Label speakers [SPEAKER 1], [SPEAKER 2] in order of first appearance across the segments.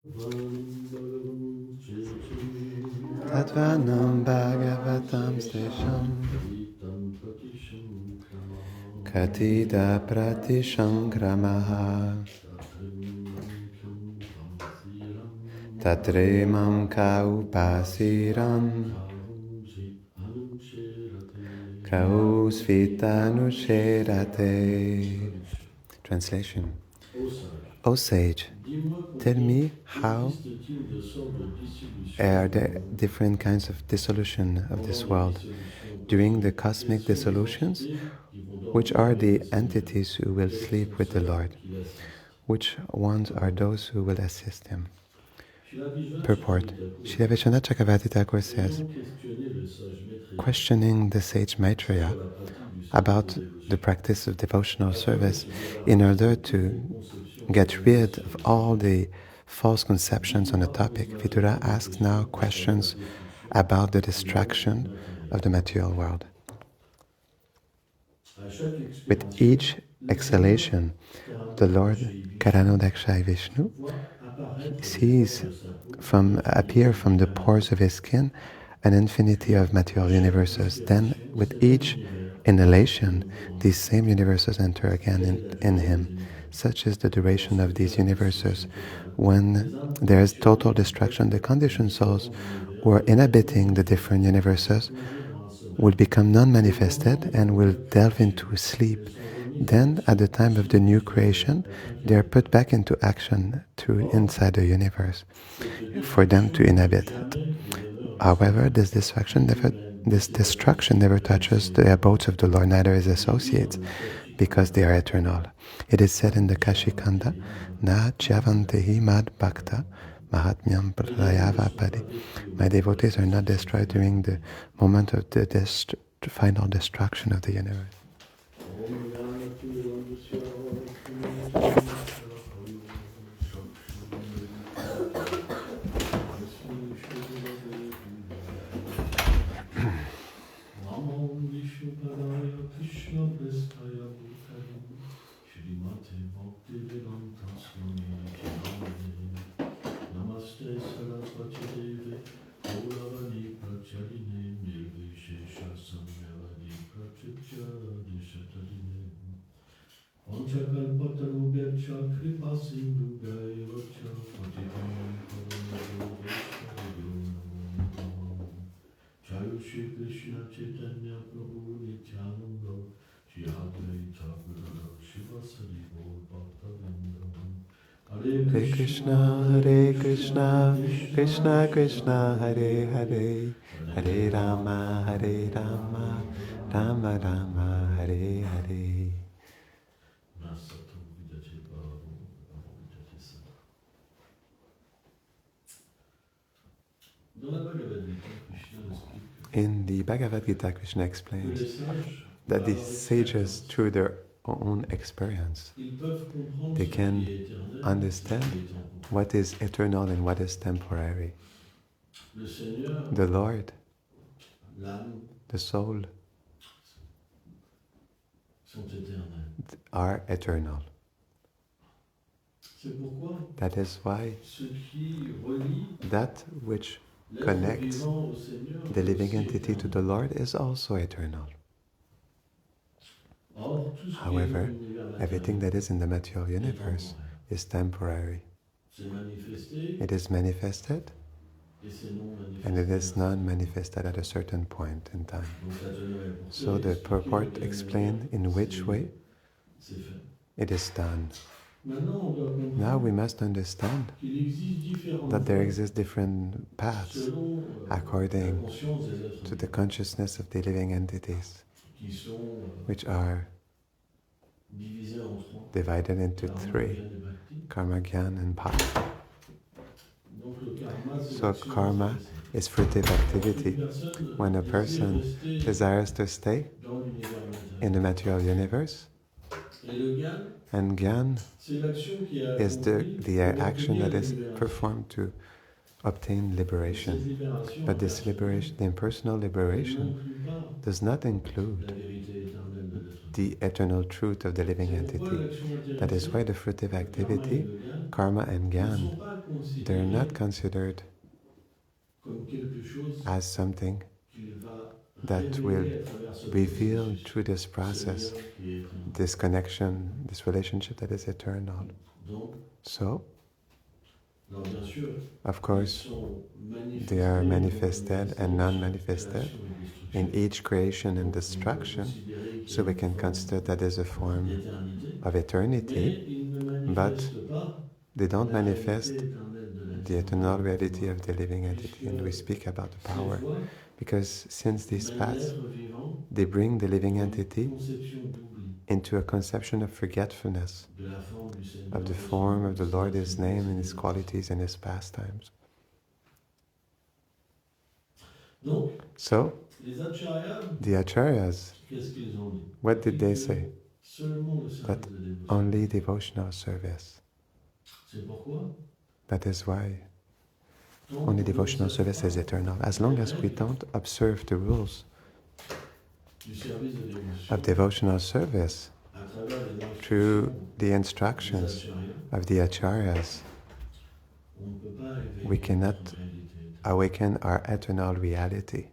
[SPEAKER 1] Tatvanam Bhagavatam Stesham Katida Pratishankramaha Tatremam Kaupasiram Kausvitanushirate. Translation. O sage, tell me how are the different kinds of dissolution of this world. During the cosmic dissolutions, which are the entities who will sleep with the Lord? Which ones are those who will assist him? Purport. Srila Vishwanath Chakravarti Thakur says, questioning the sage Maitreya about the practice of devotional service in order to get rid of all the false conceptions on the topic, Vidura asks now questions about the distraction of the material world. With each exhalation, the Lord Karanodakshai Vishnu sees appear from the pores of his skin an infinity of material universes. Then, with each inhalation, these same universes enter again in him. Such is the duration of these universes. When there is total destruction, the conditioned souls who are inhabiting the different universes will become non-manifested and will delve into sleep. Then, at the time of the new creation, they are put back into action through inside the universe for them to inhabit it. However, this destruction never touches the abodes of the Lord, neither his associates, because they are eternal. It is said in the Kashikanda, Na Chyavantehi Mad Bhakta Mahatmyam Prayavapadi. My devotees are not destroyed during the moment of the final destruction of the universe. Hare Krishna, Krishna Krishna, Hare Hare, Hare Rama, Rama Rama, Hare Hare. In the Bhagavad Gita, Krishna explains that the sages, through their own experience, they can understand what is eternal and what is temporary. The Lord, the soul, are eternal. That is why that which connects the living entity to the Lord is also eternal. However, everything that is in the material universe is temporary. It is manifested and it is not manifested at a certain point in time. So the purport explains in which way it is done. Now we must understand that there exist different paths according to the consciousness of the living entities, which are divided into three: karma, jnana, and bhakti. So karma is fruitive activity. When a person desires to stay in the material universe, and jnana is the action that is performed to obtain liberation. But this liberation, the impersonal liberation, does not include the eternal truth of the living entity. That is why the fruitive activity, karma and jnana, they're not considered as something that will reveal through this process, this connection, this relationship that is eternal. So, of course, they are manifested and non-manifested in each creation and destruction, so we can consider that as a form of eternity, but they don't manifest the eternal reality of the living entity, and we speak about the power, because since these paths, they bring the living entity into a conception of forgetfulness of the form of the Lord, His name, and His qualities and His pastimes. So, the Acharyas, what did they say? That only devotional service. That is why only devotional service is eternal. As long as we don't observe the rules of devotional service through the instructions of the Acharyas, we cannot awaken our eternal reality.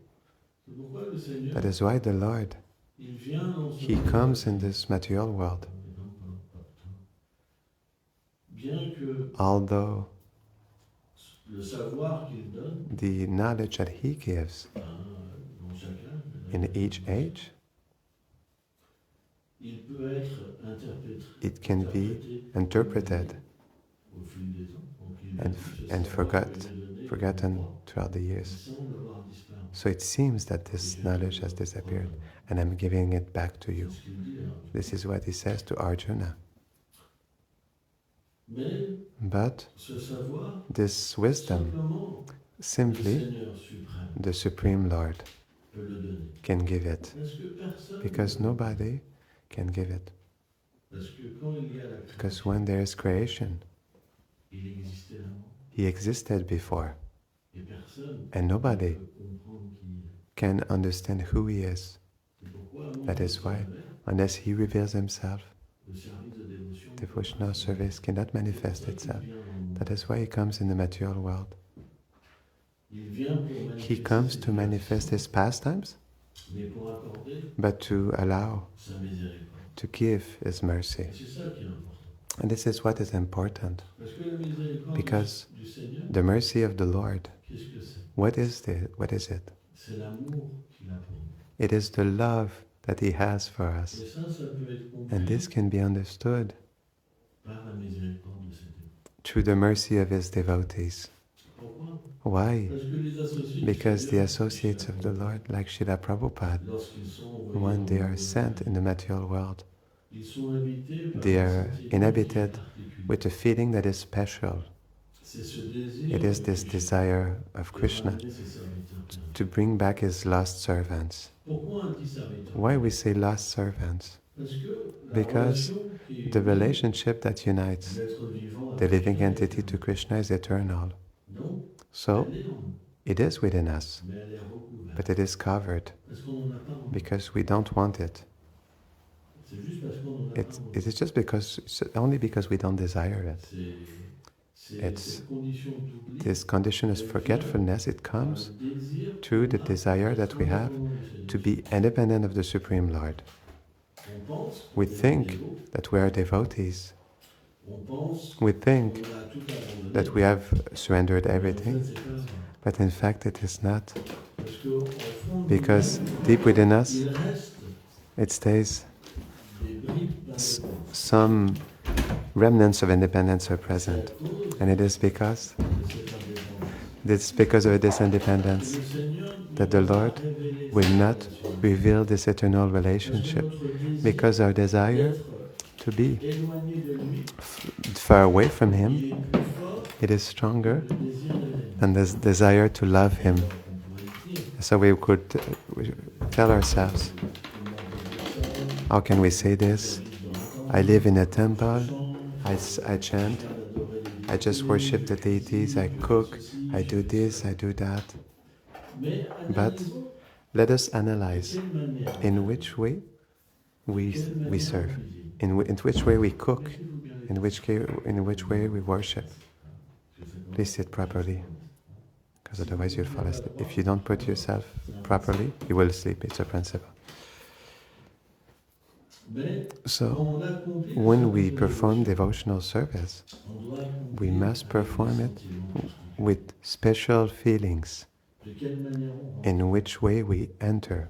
[SPEAKER 1] That is why the Lord, He comes in this material world. Although the knowledge that He gives in each age, it can be interpreted and forgotten throughout the years. So it seems that this knowledge has disappeared, and I'm giving it back to you. This is what He says to Arjuna. But this wisdom, simply the Supreme Lord can give it, because nobody can give it. Because when there is creation, He existed before, and nobody can understand who He is. That is why, unless He reveals Himself, devotional service cannot manifest itself. That is why He comes in the material world. He comes to manifest His pastimes, but to allow, to give His mercy. And this is what is important, because the mercy of the Lord, what is it? It is the love that He has for us. And this can be understood through the mercy of His devotees. Why? Because the associates of the Lord, like Srila Prabhupada, when they are sent in the material world, they are inhabited with a feeling that is special. It is this desire of Krishna to bring back His lost servants. Why we say lost servants? Because the relationship that unites the living entity to Krishna is eternal. So, it is within us, but it is covered because we don't want it. It is just only because we don't desire it. It's this condition of forgetfulness. It comes through the desire that we have to be independent of the Supreme Lord. We think that we are devotees. We think that we have surrendered everything, but in fact it is not. Because deep within us, it stays some remnants of independence are present. And it is because of this independence that the Lord will not reveal this eternal relationship, because our desire to be far away from Him, it is stronger than this desire to love Him. So we could tell ourselves, how can we say this? I live in a temple, I chant, I just worship the deities, I cook, I do this, I do that. But let us analyze in which way we serve, in which way we cook, in which way we worship. Please sit properly, because otherwise you'll fall asleep. If you don't put yourself properly, you will sleep. It's a principle. So, when we perform devotional service, we must perform it with special feelings. In which way we enter,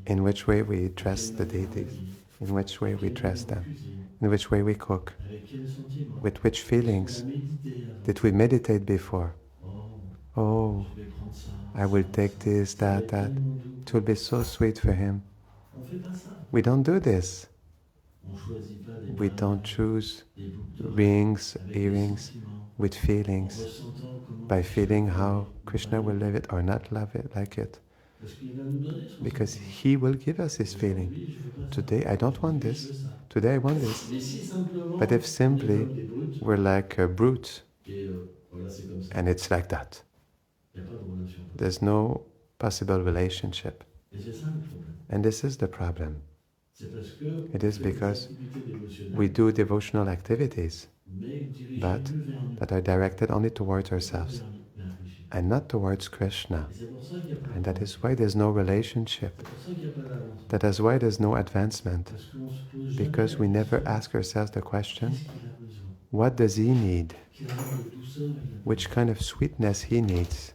[SPEAKER 1] in which way we dress the deities, in which way we dress them, in which way we cook, with which feelings did we meditate before. Oh, I will take this, that, that. It will be so sweet for him. We don't do this. We don't choose rings, earrings with feelings, by feeling how Krishna will love it or not love it, like it. Because he will give us his feeling. Today I don't want this, today I want this. But if simply we're like a brute, and it's like that, there's no possible relationship. And this is the problem. It is because we do devotional activities, but that are directed only towards ourselves and not towards Krishna. And that is why there's no relationship. That is why there's no advancement. Because we never ask ourselves the question, what does he need? Which kind of sweetness he needs?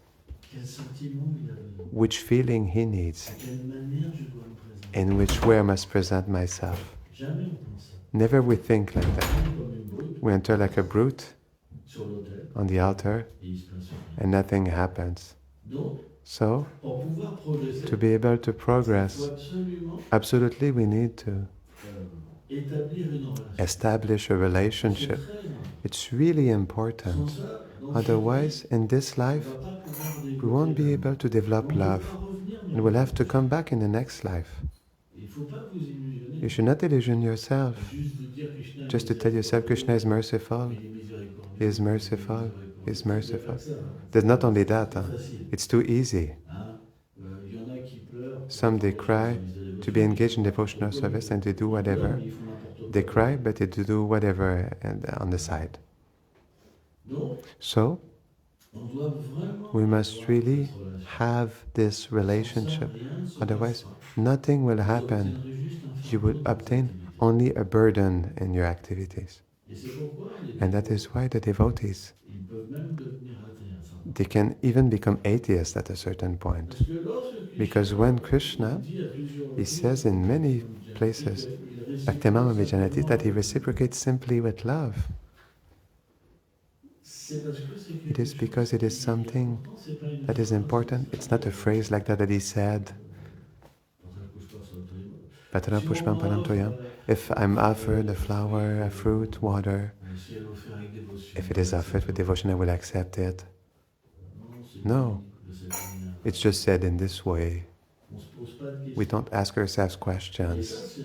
[SPEAKER 1] Which feeling he needs? In which way I must present myself? Never we think like that. We enter like a brute on the altar and nothing happens. So, to be able to progress, absolutely we need to establish a relationship. It's really important. Otherwise, in this life, we won't be able to develop love, and we'll have to come back in the next life. You should not illusion yourself just to tell yourself Krishna is merciful, he is merciful, he is merciful. There's not only that, it's too easy. Some they cry to be engaged in devotional service and they do whatever. They cry, but they do whatever on the side. So, we must really have this relationship. Otherwise, nothing will happen. You will obtain only a burden in your activities. And that is why the devotees, they can even become atheists at a certain point. Because when Krishna, he says in many places, Bhaktimama Vijanati, that he reciprocates simply with love. It is because it is something that is important. It's not a phrase like that he said. Patram pushpam param toyam. If I'm offered a flower, a fruit, water, if it is offered with devotion, I will accept it. No. It's just said in this way. We don't ask ourselves questions.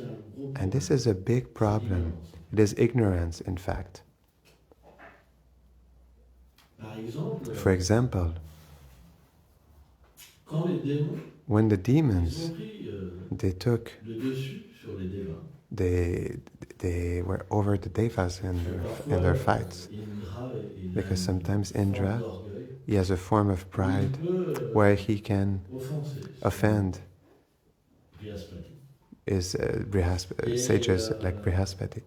[SPEAKER 1] And this is a big problem. It is ignorance, in fact. For example, when the demons, they were over the devas in their fights. Because sometimes Indra, he has a form of pride where he can offend his sages like Brihaspati.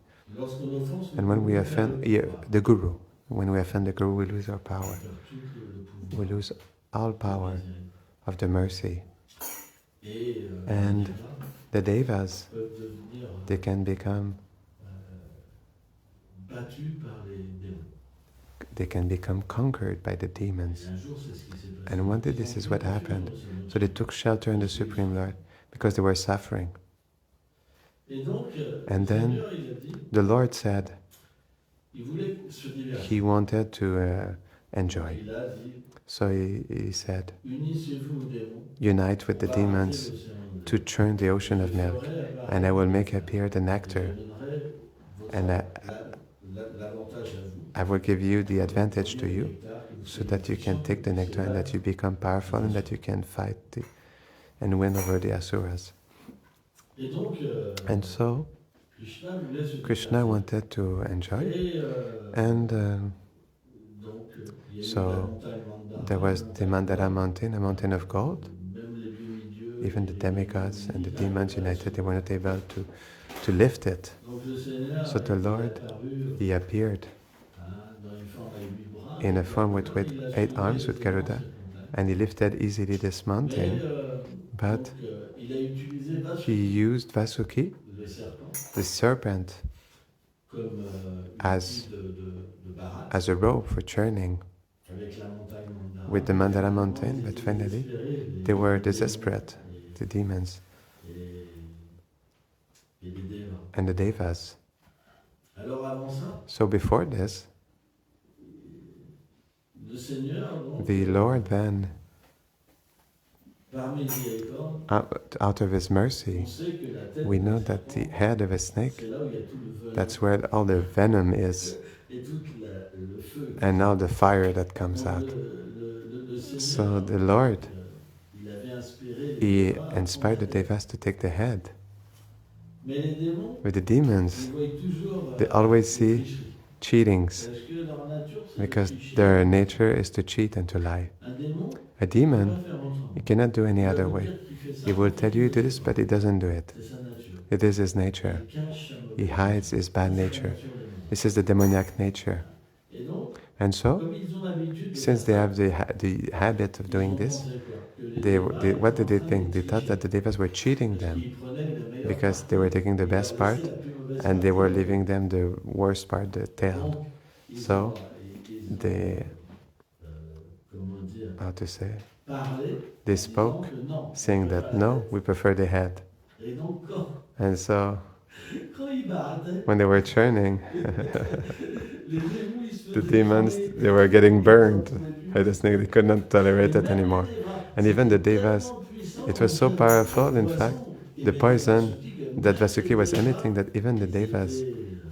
[SPEAKER 1] And when we offend the Guru, when we offend the Guru, we lose our power. We lose all power of the mercy. And the Devas, they can become conquered by the demons. And one day this is what happened. So they took shelter in the Supreme Lord because they were suffering. And then the Lord said he wanted to enjoy. So he said, unite with the demons to churn the ocean of milk, and I will make appear the nectar, and I will give you the advantage to you, so that you can take the nectar and that you become powerful and that you can fight and win over the Asuras. And so, Krishna wanted to enjoy, and So there was the Mandara mountain, a mountain of gold. Even the demigods and the demons united, they were not able to lift it. So the Lord, He appeared in a form with 8 arms, with Garuda, and He lifted easily this mountain, but He used Vasuki, the serpent, as a rope for churning with the Mandara mountain, but finally they were desperate, the demons and the devas. So before this, the Lord then, out of His mercy, we know that the head of a snake, that's where all the venom is, and all the fire that comes out. So the Lord, He inspired the devas to take the head. With the demons, they always see cheatings, because their nature is to cheat and to lie. A demon, he cannot do any other way. He will tell you do this, but he doesn't do it. It is his nature. He hides his bad nature. This is the demoniac nature. And so, since they have the habit of doing this, what did they think? They thought that the devas were cheating them, because they were taking the best part and they were leaving them the worst part, the tail. So they, how to say, they spoke saying that no, we prefer the head. And so when they were churning, the demons, they were getting burned by the snake. They could not tolerate it anymore. And even the devas, it was so powerful, in fact, the poison that Vasuki was emitting, that even the devas,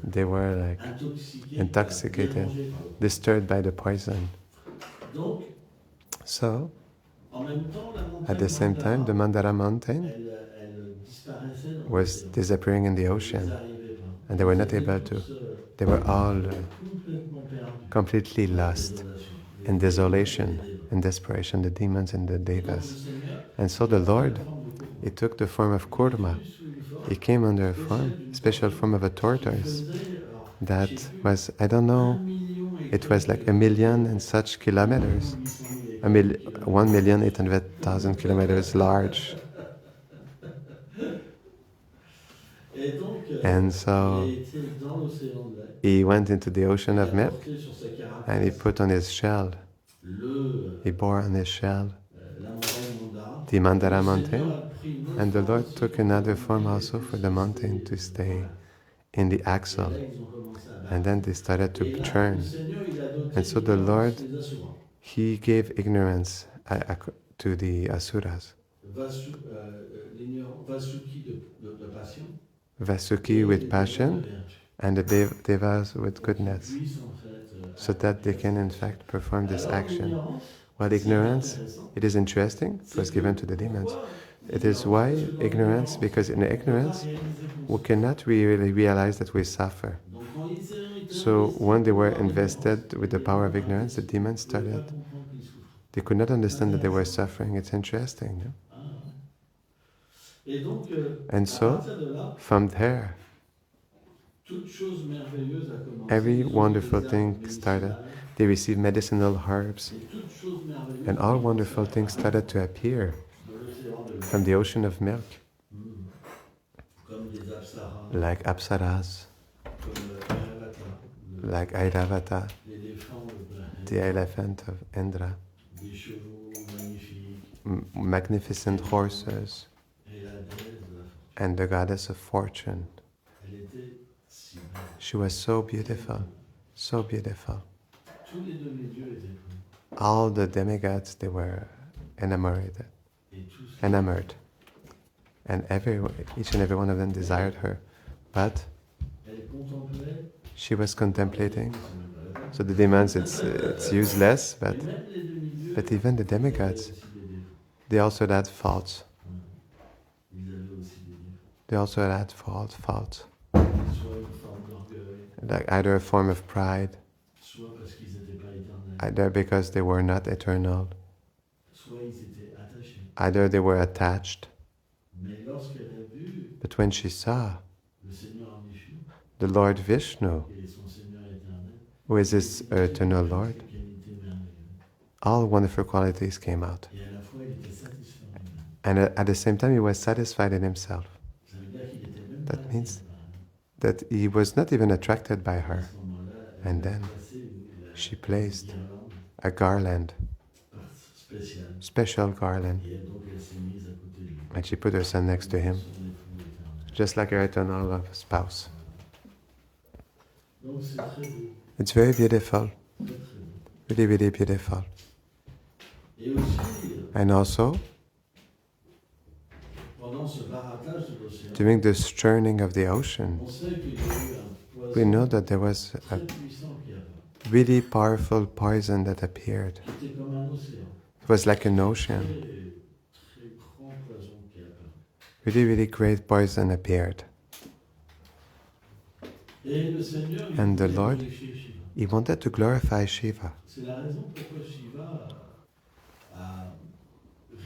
[SPEAKER 1] they were like intoxicated, disturbed by the poison. So, at the same time, the Mandara mountain was disappearing in the ocean, and they were not able to. They were all completely lost in desolation and desperation, the demons and the devas. And so the Lord, He took the form of Kurma. He came under a form, special form of a tortoise that was, I don't know, it was like 1,000,000 and such kilometers, 1,800,000 kilometers large. And so he went into the ocean of milk and he put on his shell, he bore on his shell the Mandara mountain, and the Lord took another form also for the mountain to stay in the axle. And then they started to churn. And so the Lord, He gave ignorance to the asuras. Vasuki with passion, and the devas with goodness, so that they can in fact perform this action. While ignorance, it is interesting, it was given to the demons. It is why ignorance? Because in ignorance, we cannot really realize that we suffer. So when they were invested with the power of ignorance, the demons started, they could not understand that they were suffering. It's interesting, no? And so, from there, every wonderful thing started. They received medicinal herbs, and all wonderful things started to appear from the ocean of milk, like Apsaras, like Airavata, the elephant of Indra, magnificent horses, and the goddess of fortune. She was so beautiful, so beautiful. All the demigods, they were enamored. And each and every one of them desired her. But she was contemplating. So the demons, it's useless, but even the demigods, they also had faults. They also had faults. Like either a form of pride, either because they were not eternal, either they were attached. But when she saw the Lord Vishnu, who is his eternal Lord, all wonderful qualities came out. And at the same time, he was satisfied in himself. That means that he was not even attracted by her. And then she placed a garland, special garland, and she put her son next to him, just like her eternal spouse. It's very beautiful, really, really beautiful. And also, during this churning of the ocean, we know that there was a really powerful poison that appeared. It was like an ocean. Really, really great poison appeared. And the Lord, he wanted to glorify Shiva.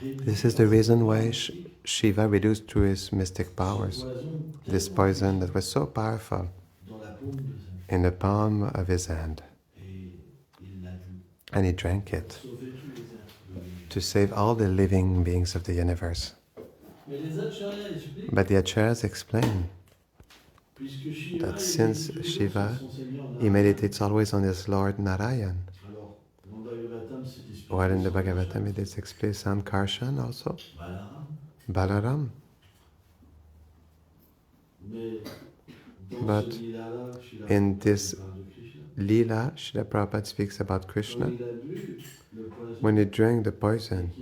[SPEAKER 1] This is the reason why Shiva reduced to his mystic powers this poison that was so powerful in the palm of his hand. And he drank it to save all the living beings of the universe. But the Acharyas explain that since Shiva, he meditates always on his Lord Narayan, while in the Bhagavatam it is explained Sankarshan also, Balaram. But in this Leela, Srila Prabhupada speaks about Krishna. When he drank the poison,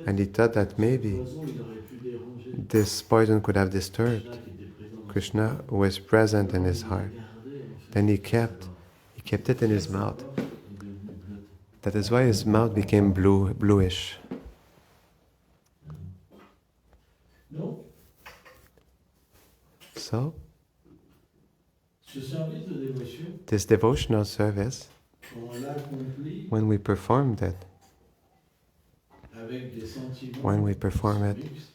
[SPEAKER 1] and he thought that maybe this poison could have disturbed Krishna, who was present in his heart, then he kept it in his mouth. That is why his mouth became bluish. So, this devotional service, when we performed it,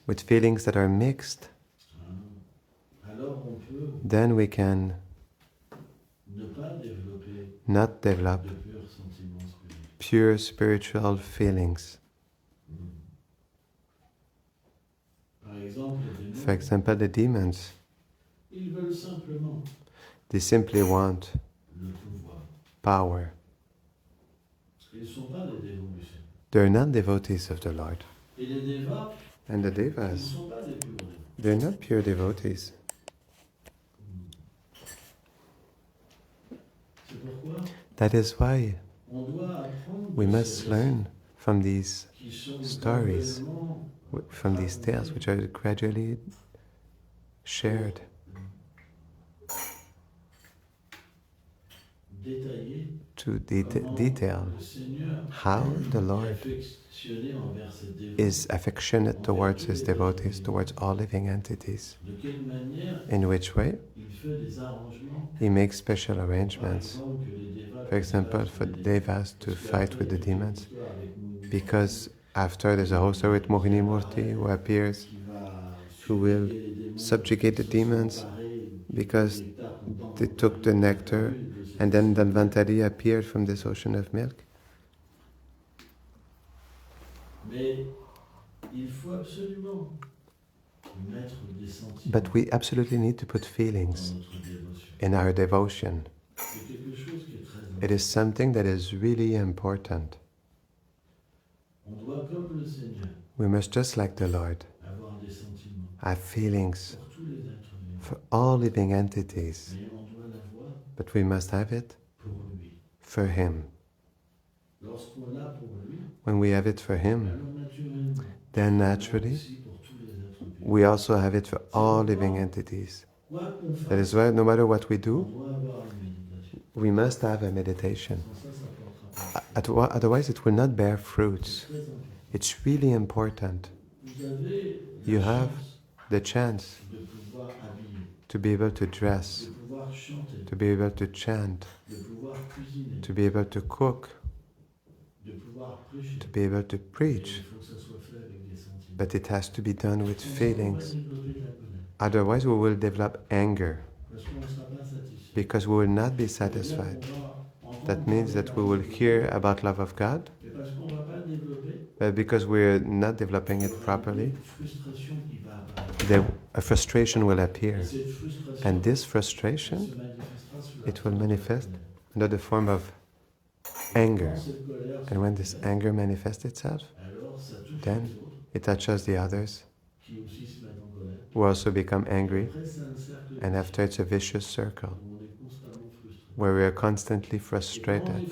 [SPEAKER 1] with feelings that are mixed, then we can not develop pure spiritual feelings. For example, the demons, they simply want power. They're not devotees of the Lord. And the devas, they're not pure devotees. That is why we must learn from these stories, from these tales which are gradually shared, to detail how the Lord is affectionate towards his devotees, towards all living entities. In which way? He makes special arrangements. For example, for the devas to fight with the demons, because after there's a whole story with Mohini Murti who appears, who will subjugate the demons because they took the nectar, and then Dhanvantari appeared from this ocean of milk. But we absolutely need to put feelings in our devotion. It is something that is really important. We must, just like the Lord, have feelings for all living entities, but we must have it for Him. When we have it for Him, then naturally we also have it for all living entities. That is why no matter what we do, we must have a meditation. Otherwise it will not bear fruits. It's really important. You have the chance to be able to dress, to be able to chant, to be able to cook, to be able to preach, but it has to be done with feelings. Otherwise, we will develop anger because we will not be satisfied. That means that we will hear about love of God, but because we're not developing it properly, a frustration will appear. And this frustration, it will manifest under the form of anger. And when this anger manifests itself, then it touches the others who also become angry. And after, it's a vicious circle where we are constantly frustrated.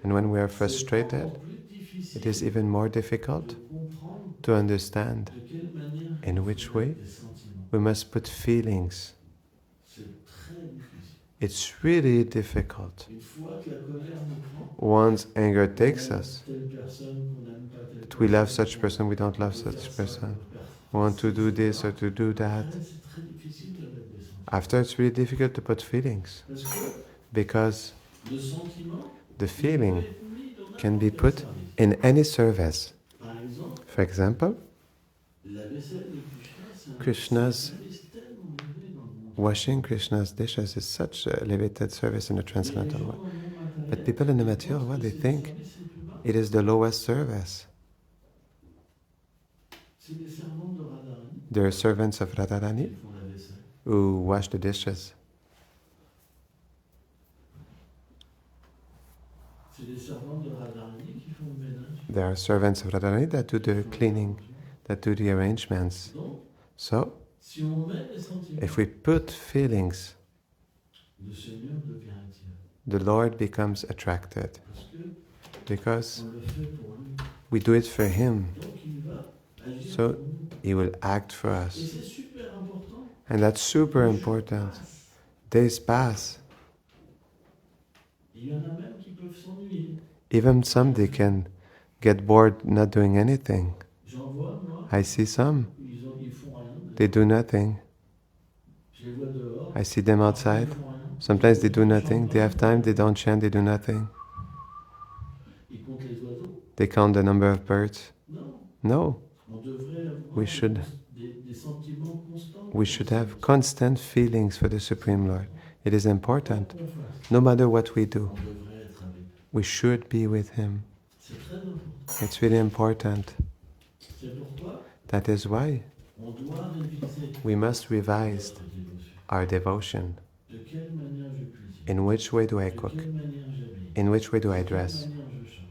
[SPEAKER 1] And when we are frustrated, it is even more difficult to understand in which way we must put feelings. It's really difficult. Once anger takes us, that we love such person, we don't love such person. We want to do this or to do that. After, it's really difficult to put feelings because the feeling can be put in any service. For example, Krishna's washing Krishna's dishes is such a elevated service in the transcendental world. But people in the material world, they think it is the lowest service. There are servants of Radharani who wash the dishes. There are servants of Radharani that do the cleaning, that do the arrangements. So, if we put feelings, the Lord becomes attracted because we do it for Him. So He will act for us. And that's super important. Days pass. Even some, they can get bored not doing anything. I see some. They do nothing. I see them outside. Sometimes they do nothing. They have time, they don't chant, they do nothing. They count the number of birds. No. We should have constant feelings for the Supreme Lord. It is important. No matter what we do, we should be with Him. It's really important. That is why we must revise our devotion. In which way do I cook? In which way do I dress?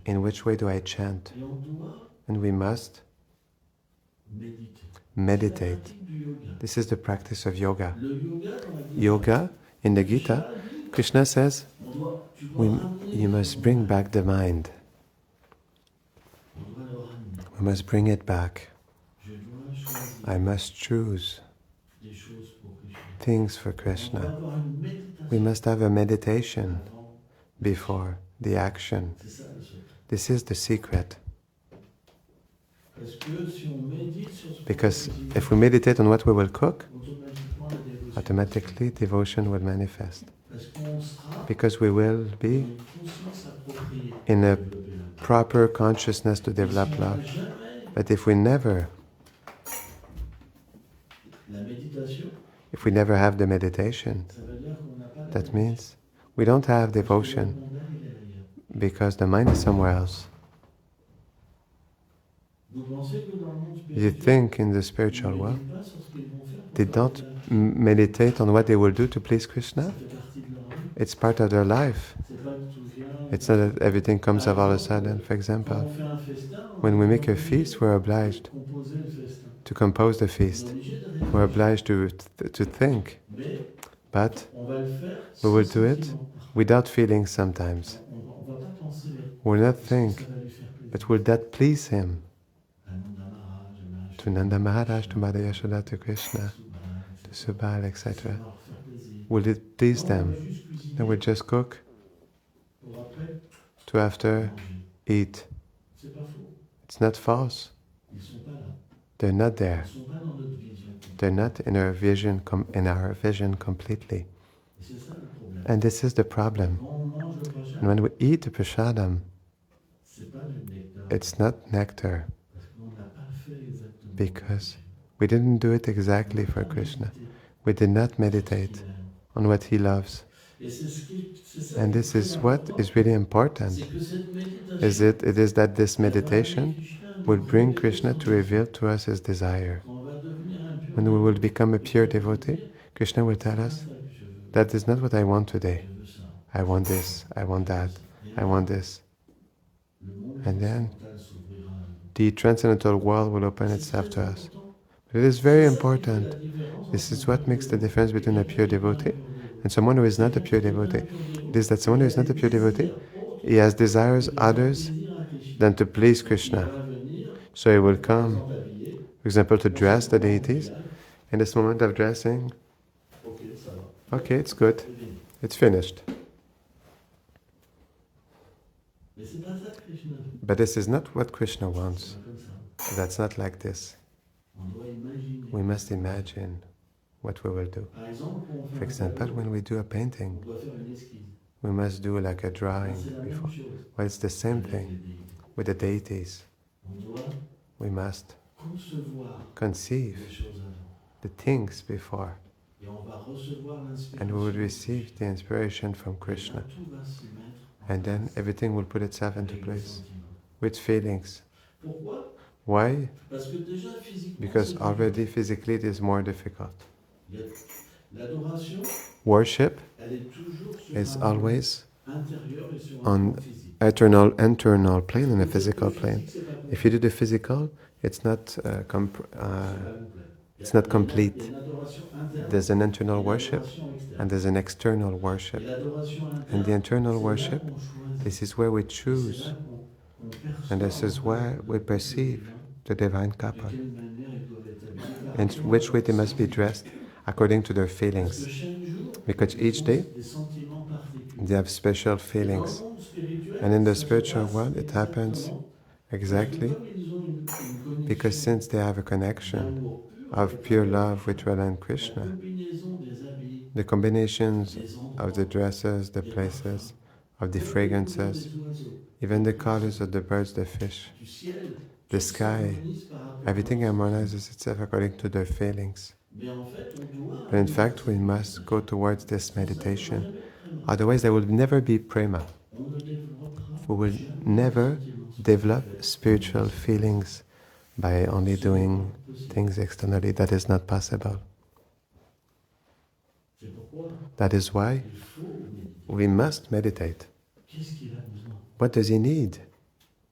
[SPEAKER 1] In which way do I chant? And we must meditate. This is the practice of yoga. Yoga, in the Gita, Krishna says, you must bring back the mind. We must bring it back. I must choose things for Krishna. We must have a meditation before the action. This is the secret. Because if we meditate on what we will cook, automatically devotion will manifest. Because we will be in a proper consciousness to develop love. But if we never have the meditation, that means we don't have devotion because the mind is somewhere else. You think in the spiritual world, they don't meditate on what they will do to please Krishna? It's part of their life. It's not that everything comes up all of a sudden. For example, when we make a feast, we're obliged to compose the feast. We're obliged to think. But we will do it without feeling sometimes. We'll not think, but will that please Him? To Nanda Maharaj, to Mother Yashoda, to Krishna, to Subal, etc. Will it please them? Then we'll just cook to after eat. It's not false. They're not there. They're not in our vision, completely. And this is the problem. And when we eat the prasadam, it's not nectar, because we didn't do it exactly for Krishna. We did not meditate on what he loves. And this is what is really important. It is that this meditation will bring Krishna to reveal to us his desire. When we will become a pure devotee, Krishna will tell us, that is not what I want today. I want this, I want that, I want this. And then the transcendental world will open itself to us. But it is very important. This is what makes the difference between a pure devotee and someone who is not a pure devotee. It is that someone who is not a pure devotee, he has desires others than to please Krishna. So he will come, for example, to dress the deities. In this moment of dressing, okay, it's good, it's finished. But this is not what Krishna wants. That's not like this. We must imagine what we will do. For example, when we do a painting, we must do like a drawing before. Well, it's the same thing with the deities. We must conceive the things before, and we will receive the inspiration from Krishna. And then everything will put itself into place with feelings. Why? Because already physically it is more difficult. Worship is always on internal plane and a physical plane. If you do the physical, it's not complete. There's an internal worship and there's an external worship. And the internal worship, this is where we choose, and this is where we perceive the divine couple, in which way they must be dressed according to their feelings. Because each day they have special feelings. And in the spiritual world it happens exactly because since they have a connection of pure love with Radha and Krishna, the combinations of the dresses, the places, of the fragrances, even the colors of the birds, the fish, the sky, everything harmonizes itself according to their feelings. But in fact, we must go towards this meditation. Otherwise, there will never be prema. We will never develop spiritual feelings by only doing things externally. That is not possible. That is why we must meditate. What does he need?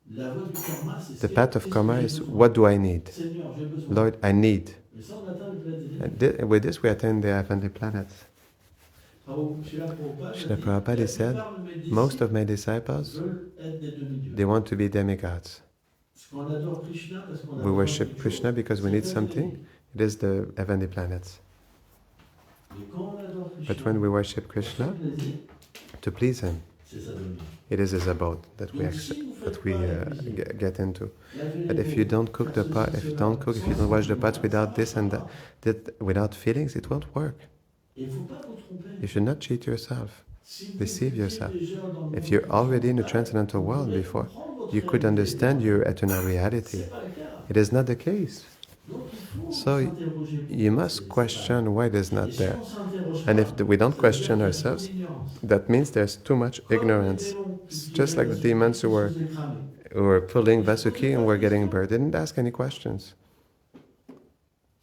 [SPEAKER 1] The path of karma is, what do I need? Lord, I need. And with this we attain the heavenly planets. Srila Prabhupada said, most of my disciples, they want to be demigods. We worship Krishna because we need something. It is the heavenly planets. But when we worship Krishna, to please him, it is his abode that we get into. But if you don't cook the pot, if you don't wash the pots without this and that, without feelings, it won't work. You should not cheat yourself, deceive yourself. If you're already in the transcendental world before, you could understand your eternal reality. It is not the case. So you must question why it is not there. And if we don't question ourselves, that means there's too much ignorance. It's just like the demons who were pulling Vasuki and were getting burned. They didn't ask any questions.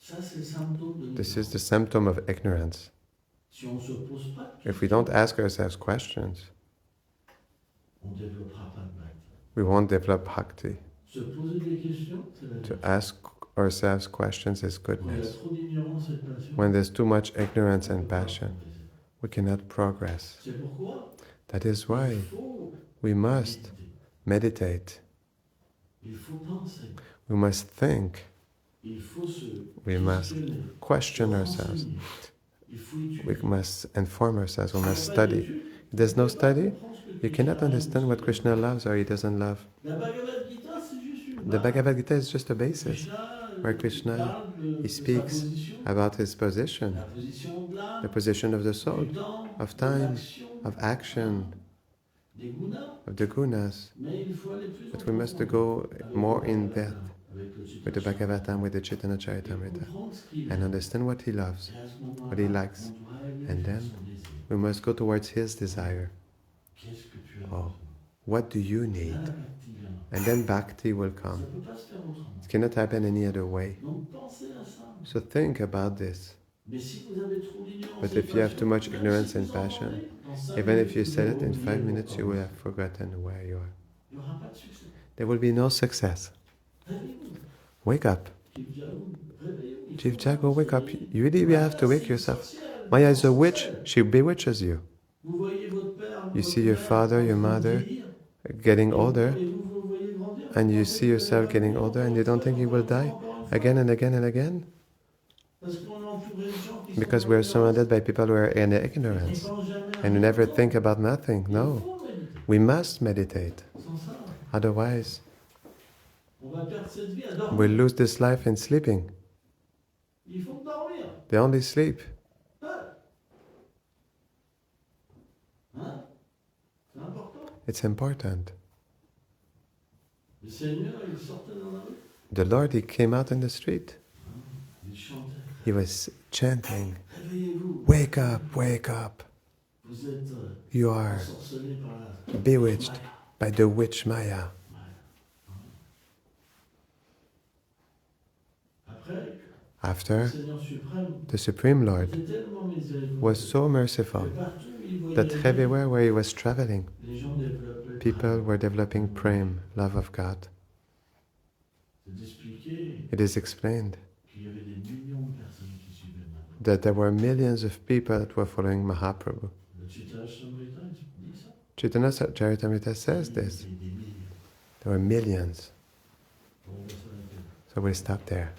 [SPEAKER 1] This is the symptom of ignorance. If we don't ask ourselves questions, we won't develop bhakti. To ask ourselves questions is goodness. When there's too much ignorance and passion, we cannot progress. That is why we must meditate. We must think. We must question ourselves. We must inform ourselves. We must study. If there's no study, you cannot understand what Krishna loves or he doesn't love. The Bhagavad Gita is just a basis where Krishna, he speaks about his position, the position of the soul, of time, of action, of the gunas, but we must go more in depth with the Bhagavatam, with the Chaitanya Charitamrita, and understand what he loves, what he likes, and then we must go towards his desire. Oh, what do you need? And then bhakti will come. It cannot happen any other way. So think about this. But if you have too much ignorance and passion, even if you said it in 5 minutes, you will have forgotten where you are. There will be no success. Wake up. Chief Jago, wake up. You really have to wake yourself. Maya is a witch. She bewitches you. You see your father, your mother getting older, and you see yourself getting older, and you don't think you will die again and again and again? Because we are surrounded by people who are in ignorance and who never think about nothing. No. We must meditate. Otherwise, we'll lose this life in sleeping. They only sleep. It's important. The Lord, he came out in the street. He was chanting, "Wake up, wake up. You are bewitched by the witch Maya." After, the Supreme Lord was so merciful that everywhere where he was traveling, people were developing prem, love of God. It is explained that there were millions of people that were following Mahaprabhu. Chaitanya Charitamrita says this. There were millions. So we'll stop there.